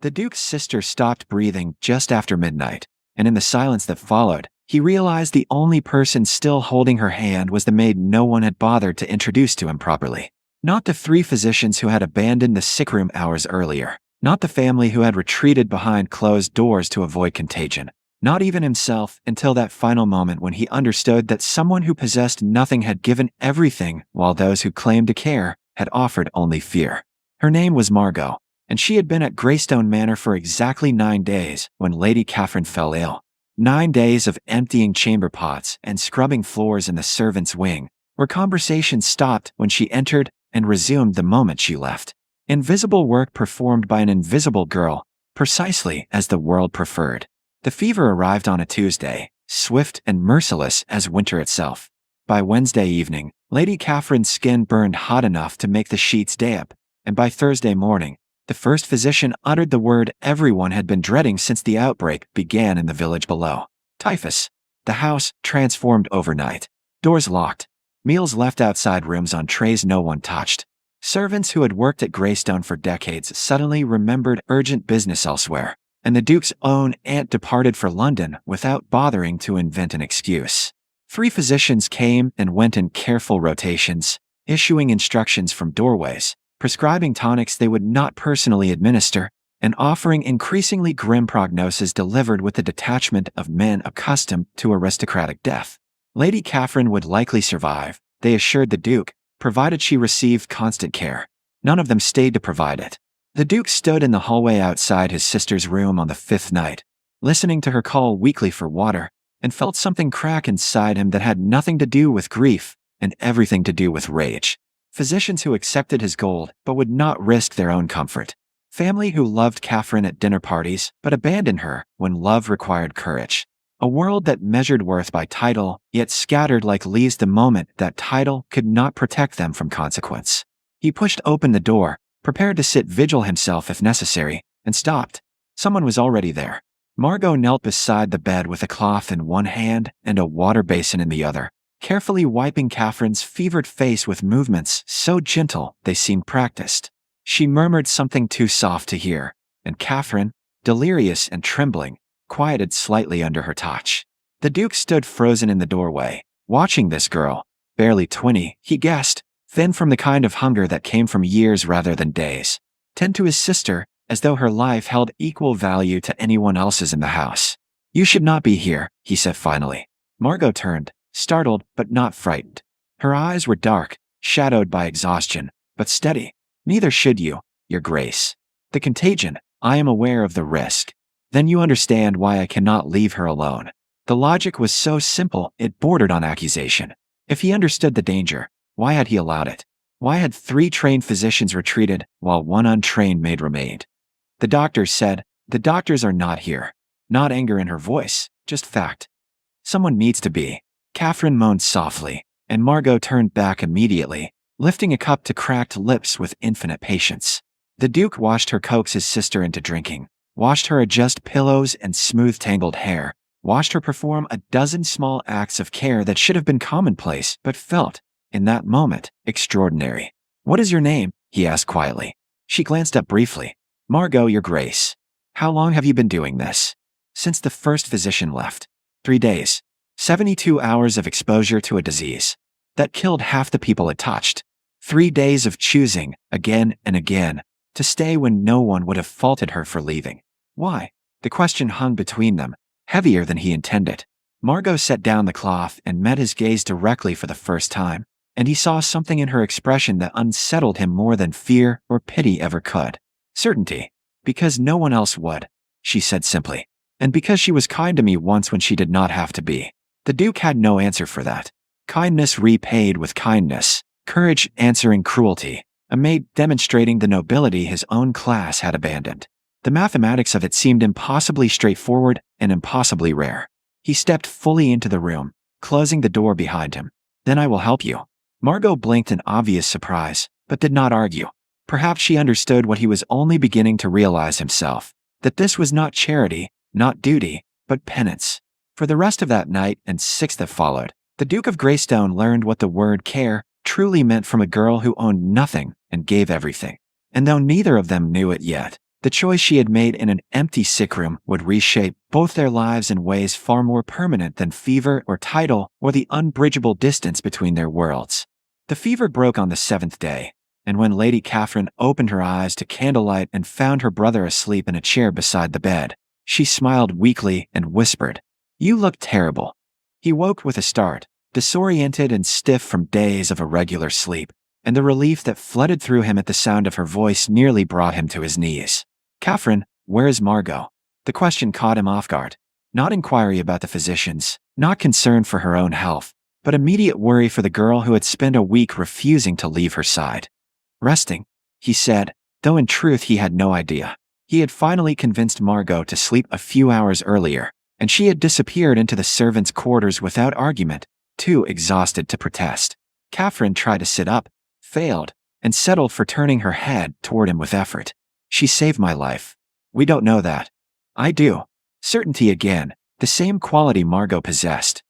The Duke's sister stopped breathing just after midnight, and in the silence that followed, he realized the only person still holding her hand was the maid no one had bothered to introduce to him properly. Not the three physicians who had abandoned the sickroom hours earlier. Not the family who had retreated behind closed doors to avoid contagion. Not even himself until that final moment when he understood that someone who possessed nothing had given everything while those who claimed to care had offered only fear. Her name was Margot, and she had been at Greystone Manor for exactly 9 days when Lady Catherine fell ill. 9 days of emptying chamber pots and scrubbing floors in the servants' wing, where conversation stopped when she entered and resumed the moment she left. Invisible work performed by an invisible girl, precisely as the world preferred. The fever arrived on a Tuesday, swift and merciless as winter itself. By Wednesday evening, Lady Catherine's skin burned hot enough to make the sheets damp, and by Thursday morning, the first physician uttered the word everyone had been dreading since the outbreak began in the village below. Typhus. The house transformed overnight. Doors locked. Meals left outside rooms on trays no one touched. Servants who had worked at Greystone for decades suddenly remembered urgent business elsewhere, and the Duke's own aunt departed for London without bothering to invent an excuse. 3 physicians came and went in careful rotations, issuing instructions from doorways, prescribing tonics they would not personally administer, and offering increasingly grim prognoses delivered with the detachment of men accustomed to aristocratic death. Lady Catherine would likely survive, they assured the Duke, provided she received constant care. None of them stayed to provide it. The Duke stood in the hallway outside his sister's room on the 5th night, listening to her call weakly for water, and felt something crack inside him that had nothing to do with grief and everything to do with rage. Physicians who accepted his gold but would not risk their own comfort. Family who loved Catherine at dinner parties but abandoned her when love required courage. A world that measured worth by title, yet scattered like leaves the moment that title could not protect them from consequence. He pushed open the door, prepared to sit vigil himself if necessary, and stopped. Someone was already there. Margot knelt beside the bed with a cloth in one hand and a water basin in the other, carefully wiping Catherine's fevered face with movements so gentle they seemed practiced. She murmured something too soft to hear, and Catherine, delirious and trembling, quieted slightly under her touch. The Duke stood frozen in the doorway, watching this girl, barely 20, he guessed, thin from the kind of hunger that came from years rather than days, tend to his sister, as though her life held equal value to anyone else's in the house. "You should not be here," he said finally. Margot turned, startled but not frightened. Her eyes were dark, shadowed by exhaustion, but steady. "Neither should you, Your Grace. The contagion, I am aware of the risk. Then you understand why I cannot leave her alone." The logic was so simple it bordered on accusation. If he understood the danger, why had he allowed it? Why had 3 trained physicians retreated while 1 untrained maid remained? The doctors said, "The doctors are not here." Not anger in her voice, just fact. "Someone needs to be." Catherine moaned softly, and Margot turned back immediately, lifting a cup to cracked lips with infinite patience. The Duke watched her coax his sister into drinking, watched her adjust pillows and smooth tangled hair, watched her perform a dozen small acts of care that should have been commonplace but felt, in that moment, extraordinary. "What is your name?" he asked quietly. She glanced up briefly. "Margot, Your Grace." "How long have you been doing this?" "Since the first physician left." 3 days. 72 hours of exposure to a disease that killed half the people it touched. 3 days of choosing, again and again, to stay when no one would have faulted her for leaving. Why? The question hung between them, heavier than he intended. Margot set down the cloth and met his gaze directly for the first time, and he saw something in her expression that unsettled him more than fear or pity ever could. "Certainty. Because no one else would," she said simply. "And because she was kind to me once when she did not have to be." The Duke had no answer for that. Kindness repaid with kindness, courage answering cruelty, a maid demonstrating the nobility his own class had abandoned. The mathematics of it seemed impossibly straightforward and impossibly rare. He stepped fully into the room, closing the door behind him. "Then I will help you." Margot blinked in obvious surprise, but did not argue. Perhaps she understood what he was only beginning to realize himself, that this was not charity, not duty, but penance. For the rest of that night and 6 that followed, the Duke of Greystone learned what the word care truly meant from a girl who owned nothing and gave everything. And though neither of them knew it yet, The choice she had made in an empty sickroom would reshape both their lives in ways far more permanent than fever or title or the unbridgeable distance between their worlds. The fever broke on the 7th day, and when Lady Catherine opened her eyes to candlelight and found her brother asleep in a chair beside the bed, she smiled weakly and whispered, "You look terrible." He woke with a start, disoriented and stiff from days of irregular sleep, and the relief that flooded through him at the sound of her voice nearly brought him to his knees. "Catherine, where is Margot?" The question caught him off guard. Not inquiry about the physicians, not concern for her own health, but immediate worry for the girl who had spent a week refusing to leave her side. "Resting," he said, though in truth he had no idea. He had finally convinced Margot to sleep a few hours earlier, and she had disappeared into the servants' quarters without argument, too exhausted to protest. Catherine tried to sit up, failed, and settled for turning her head toward him with effort. "She saved my life." "We don't know that." "I do." Certainty again, the same quality Margot possessed.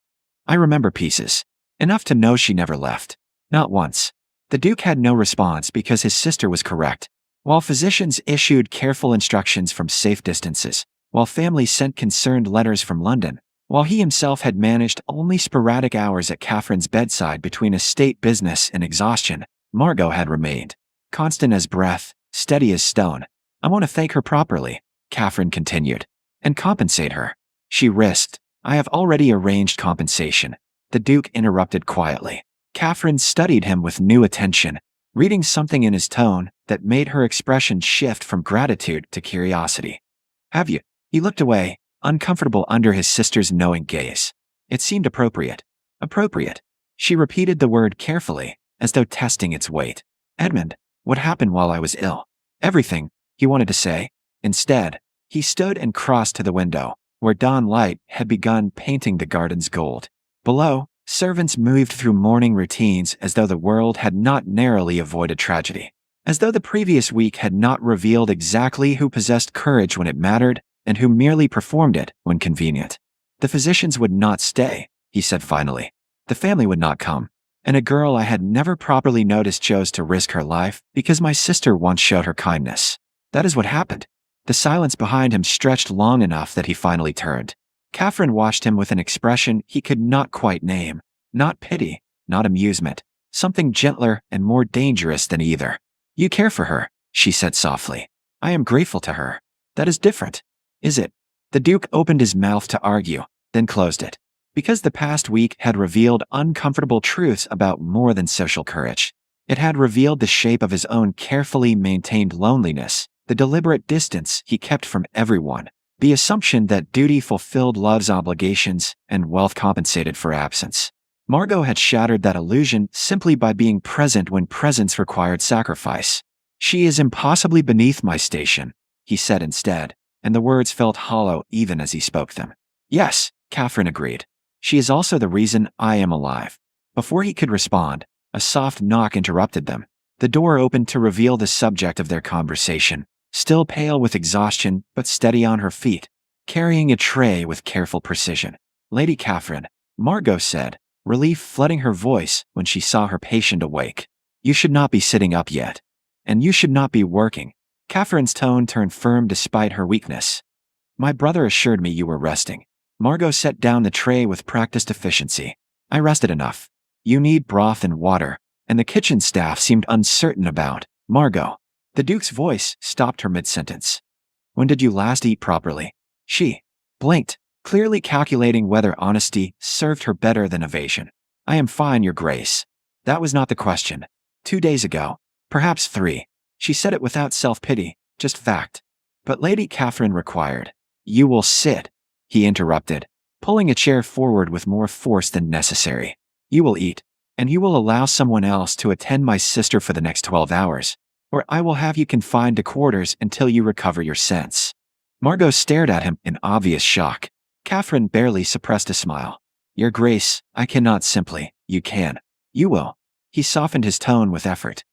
"I remember pieces. Enough to know she never left. Not once." The Duke had no response because his sister was correct. While physicians issued careful instructions from safe distances, while families sent concerned letters from London, while he himself had managed only sporadic hours at Catherine's bedside between estate business and exhaustion, Margot had remained. Constant as breath, steady as stone. "I want to thank her properly," Catherine continued, "and compensate her." She risked, "I have already arranged compensation." The Duke interrupted quietly. Catherine studied him with new attention, reading something in his tone that made her expression shift from gratitude to curiosity. "Have you?" He looked away, uncomfortable under his sister's knowing gaze. It seemed appropriate. Appropriate. She repeated the word carefully, as though testing its weight. "Edmund, what happened while I was ill?" "Everything," he wanted to say. Instead, he stood and crossed to the window, where dawn light had begun painting the gardens gold. Below, servants moved through morning routines as though the world had not narrowly avoided tragedy. As though the previous week had not revealed exactly who possessed courage when it mattered and who merely performed it when convenient. "The physicians would not stay," he said finally. "The family would not come. And a girl I had never properly noticed chose to risk her life because my sister once showed her kindness. That is what happened." The silence behind him stretched long enough that he finally turned. Catherine watched him with an expression he could not quite name. Not pity, not amusement. Something gentler and more dangerous than either. "You care for her," she said softly. "I am grateful to her." "That is different." "Is it?" The Duke opened his mouth to argue, then closed it. Because the past week had revealed uncomfortable truths about more than social courage. It had revealed the shape of his own carefully maintained loneliness, the deliberate distance he kept from everyone, the assumption that duty fulfilled love's obligations and wealth compensated for absence. Margot had shattered that illusion simply by being present when presence required sacrifice. "She is impossibly beneath my station," he said instead, and the words felt hollow even as he spoke them. "Yes," Catherine agreed. "She is also the reason I am alive." Before he could respond, a soft knock interrupted them. The door opened to reveal the subject of their conversation, still pale with exhaustion but steady on her feet, carrying a tray with careful precision. "Lady Catherine," Margot said, relief flooding her voice when she saw her patient awake. "You should not be sitting up yet. And you should not be working." Catherine's tone turned firm despite her weakness. "My brother assured me you were resting." Margot set down the tray with practiced efficiency. "I rested enough. You need broth and water," and the kitchen staff seemed uncertain about Margot. The Duke's voice stopped her mid-sentence. "When did you last eat properly?" She blinked, clearly calculating whether honesty served her better than evasion. "I am fine, Your Grace." That was not the question. 2 days ago. Perhaps 3. She said it without self-pity, just fact. But Lady Catherine required. "You will sit," he interrupted, pulling a chair forward with more force than necessary. "You will eat, and you will allow someone else to attend my sister for the next 12 hours, or I will have you confined to quarters until you recover your sense." Margot stared at him in obvious shock. Catherine barely suppressed a smile. "Your Grace, I cannot simply." "You can. You will." He softened his tone with effort.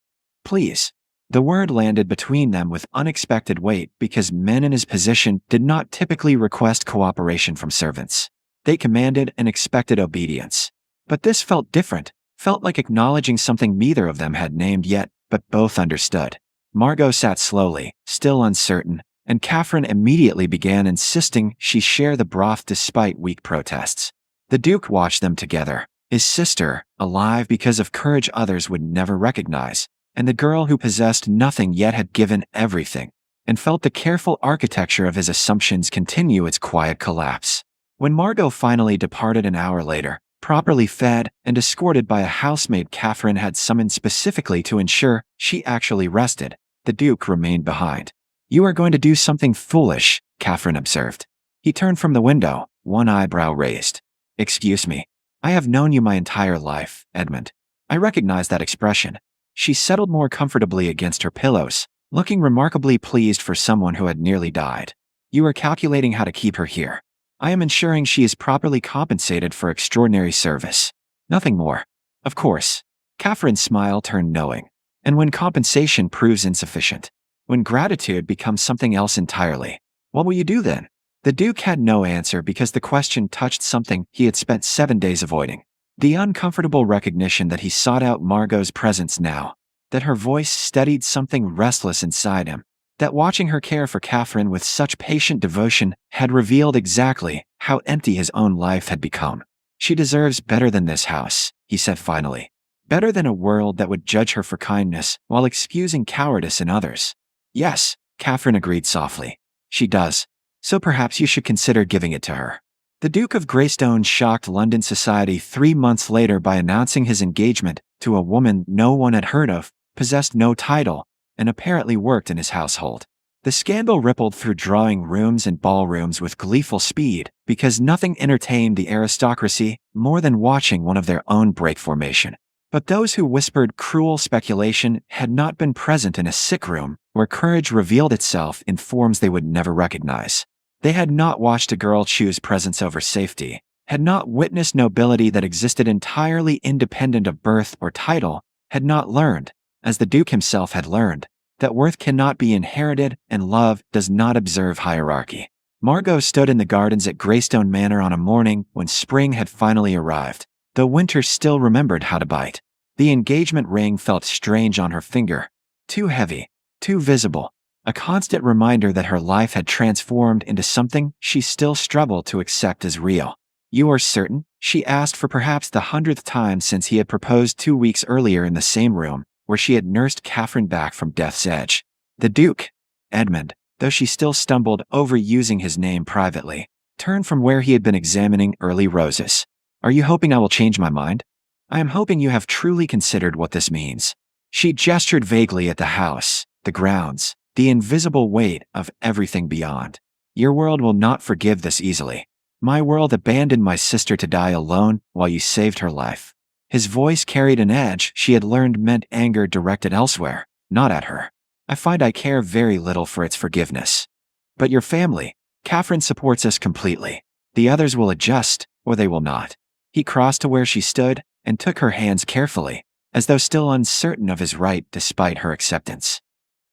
"Please." The word landed between them with unexpected weight because men in his position did not typically request cooperation from servants. They commanded and expected obedience. But this felt different, felt like acknowledging something neither of them had named yet, but both understood. Margot sat slowly, still uncertain, and Catherine immediately began insisting she share the broth despite weak protests. The Duke watched them together, his sister, alive because of courage others would never recognize, and the girl who possessed nothing yet had given everything, and felt the careful architecture of his assumptions continue its quiet collapse. When Margot finally departed an hour later, properly fed and escorted by a housemaid Catherine had summoned specifically to ensure she actually rested, the Duke remained behind. "You are going to do something foolish," Catherine observed. He turned from the window, one eyebrow raised. "Excuse me. I have known you my entire life, Edmund." I recognize that expression. She settled more comfortably against her pillows, looking remarkably pleased for someone who had nearly died. "You are calculating how to keep her here. I am ensuring she is properly compensated for extraordinary service. Nothing more." "Of course." Catherine's smile turned knowing. "And when compensation proves insufficient? When gratitude becomes something else entirely? What will you do then?" The Duke had no answer because the question touched something he had spent 7 days avoiding. The uncomfortable recognition that he sought out Margot's presence now, that her voice steadied something restless inside him, that watching her care for Catherine with such patient devotion had revealed exactly how empty his own life had become. "She deserves better than this house," he said finally. "Better than a world that would judge her for kindness while excusing cowardice in others." "Yes," Catherine agreed softly. "She does. So perhaps you should consider giving it to her." The Duke of Greystone shocked London society 3 months later by announcing his engagement to a woman no one had heard of, possessed no title, and apparently worked in his household. The scandal rippled through drawing rooms and ballrooms with gleeful speed because nothing entertained the aristocracy more than watching one of their own break formation. But those who whispered cruel speculation had not been present in a sick room where courage revealed itself in forms they would never recognize. They had not watched a girl choose presence over safety, had not witnessed nobility that existed entirely independent of birth or title, had not learned, as the Duke himself had learned, that worth cannot be inherited and love does not observe hierarchy. Margot stood in the gardens at Greystone Manor on a morning when spring had finally arrived, though winter still remembered how to bite. The engagement ring felt strange on her finger, too heavy, too visible, a constant reminder that her life had transformed into something she still struggled to accept as real. "You are certain?" she asked for perhaps the 100th time since he had proposed 2 weeks earlier in the same room, where she had nursed Catherine back from death's edge. The Duke, Edmund, though she still stumbled over using his name privately, turned from where he had been examining early roses. "Are you hoping I will change my mind?" "I am hoping you have truly considered what this means." She gestured vaguely at the house, the grounds, the invisible weight of everything beyond. "Your world will not forgive this easily. My world abandoned my sister to die alone while you saved her life." His voice carried an edge she had learned meant anger directed elsewhere, not at her. "I find I care very little for its forgiveness. But your family, Catherine supports us completely. The others will adjust, or they will not." He crossed to where she stood and took her hands carefully, as though still uncertain of his right despite her acceptance.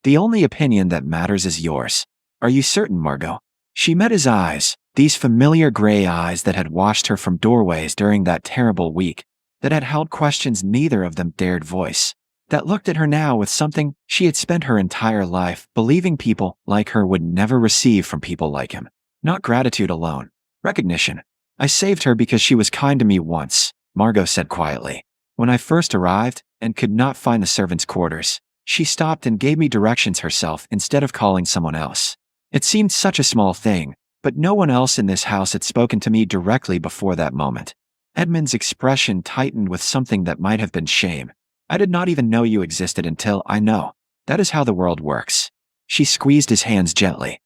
"The only opinion that matters is yours. Are you certain, Margot?" She met his eyes, these familiar gray eyes that had watched her from doorways during that terrible week, that had held questions neither of them dared voice, that looked at her now with something she had spent her entire life believing people like her would never receive from people like him. Not gratitude alone, recognition. "I saved her because she was kind to me once," Margot said quietly. "When I first arrived and could not find the servants' quarters, she stopped and gave me directions herself instead of calling someone else. It seemed such a small thing, but no one else in this house had spoken to me directly before that moment." Edmund's expression tightened with something that might have been shame. "I did not even know you existed until I know. That is how the world works." She squeezed his hands gently.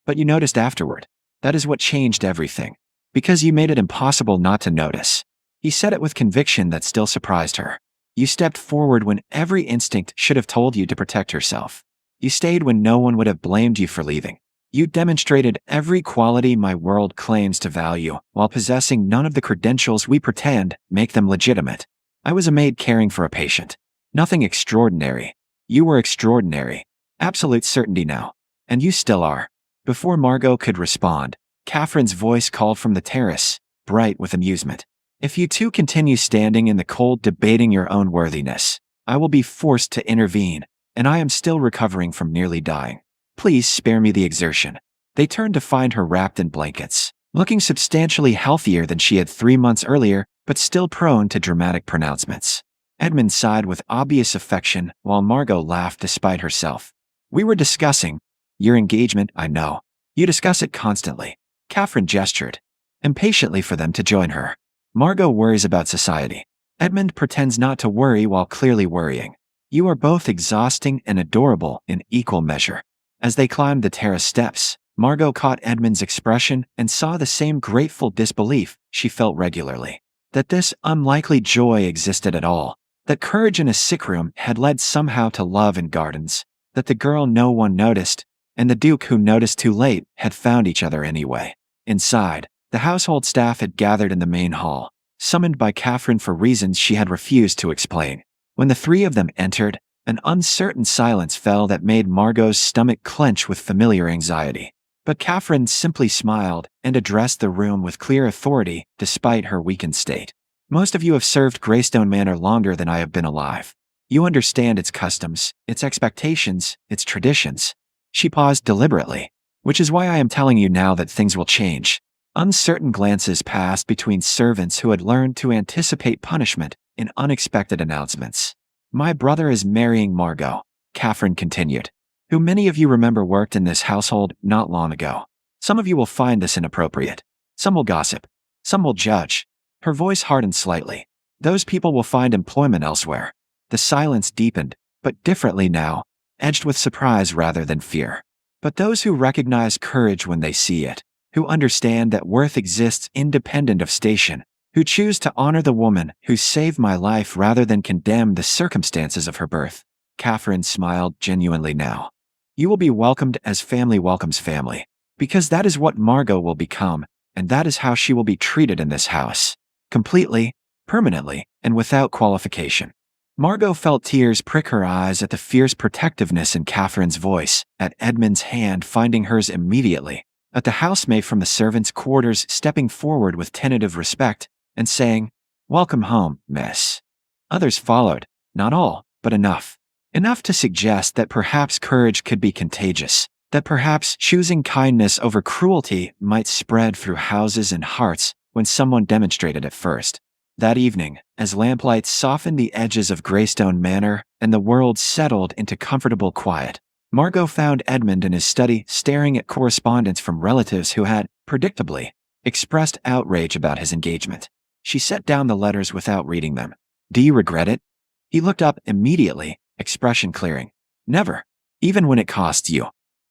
"But you noticed afterward. That is what changed everything. Because you made it impossible not to notice." He said it with conviction that still surprised her. "You stepped forward when every instinct should have told you to protect yourself. You stayed when no one would have blamed you for leaving. You demonstrated every quality my world claims to value while possessing none of the credentials we pretend make them legitimate. I was a maid caring for a patient. Nothing extraordinary. You were extraordinary. Absolute certainty now. And you still are." Before Margot could respond, Catherine's voice called from the terrace, bright with amusement. "If you two continue standing in the cold debating your own worthiness, I will be forced to intervene, and I am still recovering from nearly dying." Please spare me the exertion. They turned to find her wrapped in blankets, looking substantially healthier than she had 3 months earlier, but still prone to dramatic pronouncements. Edmund sighed with obvious affection, while Margot laughed despite herself. We were discussing your engagement, I know. You discuss it constantly. Catherine gestured impatiently for them to join her. Margot worries about society. Edmund pretends not to worry while clearly worrying. You are both exhausting and adorable in equal measure. As they climbed the terrace steps, Margot caught Edmund's expression and saw the same grateful disbelief she felt regularly. That this unlikely joy existed at all. That courage in a sick room had led somehow to love in gardens. That the girl no one noticed, and the Duke who noticed too late, had found each other anyway. Inside, the household staff had gathered in the main hall, summoned by Catherine for reasons she had refused to explain. When the three of them entered, an uncertain silence fell that made Margot's stomach clench with familiar anxiety. But Catherine simply smiled and addressed the room with clear authority despite her weakened state. Most of you have served Greystone Manor longer than I have been alive. You understand its customs, its expectations, its traditions. She paused deliberately, which is why I am telling you now that things will change. Uncertain glances passed between servants who had learned to anticipate punishment in unexpected announcements. My brother is marrying Margot, Catherine continued, who many of you remember worked in this household not long ago. Some of you will find this inappropriate. Some will gossip. Some will judge. Her voice hardened slightly. Those people will find employment elsewhere. The silence deepened, but differently now, edged with surprise rather than fear. But those who recognize courage when they see it, who understand that worth exists independent of station, who choose to honor the woman who saved my life rather than condemn the circumstances of her birth. Catherine smiled genuinely now. You will be welcomed as family welcomes family, because that is what Margot will become, and that is how she will be treated in this house. Completely, permanently, and without qualification. Margot felt tears prick her eyes at the fierce protectiveness in Catherine's voice, at Edmund's hand finding hers immediately, at the housemaid from the servants' quarters stepping forward with tentative respect and saying, "Welcome home, miss." Others followed, not all, but enough. Enough to suggest that perhaps courage could be contagious, that perhaps choosing kindness over cruelty might spread through houses and hearts when someone demonstrated it first. That evening, as lamplight softened the edges of Greystone Manor and the world settled into comfortable quiet, Margot found Edmund in his study staring at correspondence from relatives who had, predictably, expressed outrage about his engagement. She set down the letters without reading them. "Do you regret it?" He looked up immediately, expression clearing. "Never. Even when it costs you.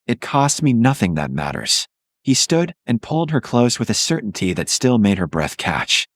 It costs me nothing that matters." He stood and pulled her close with a certainty that still made her breath catch.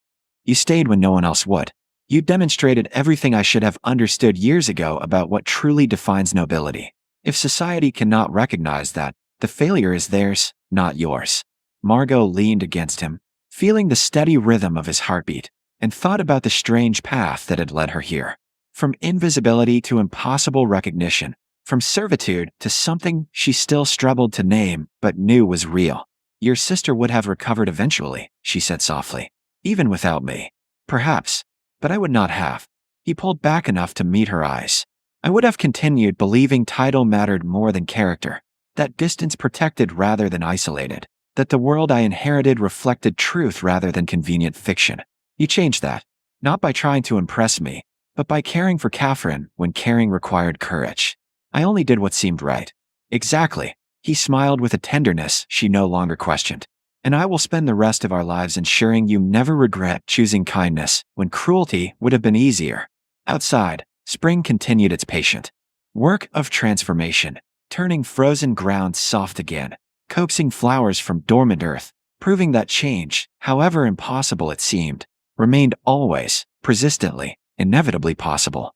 "You stayed when no one else would. You demonstrated everything I should have understood years ago about what truly defines nobility. If society cannot recognize that, the failure is theirs, not yours." Margot leaned against him, feeling the steady rhythm of his heartbeat, and thought about the strange path that had led her here. From invisibility to impossible recognition, from servitude to something she still struggled to name but knew was real. "Your sister would have recovered eventually," she said softly. "Even without me. Perhaps. But I would not have." He pulled back enough to meet her eyes. "I would have continued believing title mattered more than character. That distance protected rather than isolated. That the world I inherited reflected truth rather than convenient fiction. You changed that. Not by trying to impress me, but by caring for Catherine when caring required courage. I only did what seemed right." "Exactly." He smiled with a tenderness she no longer questioned. "And I will spend the rest of our lives ensuring you never regret choosing kindness when cruelty would have been easier." Outside, spring continued its patient work of transformation, turning frozen ground soft again, coaxing flowers from dormant earth, proving that change, however impossible it seemed, remained always, persistently, inevitably possible.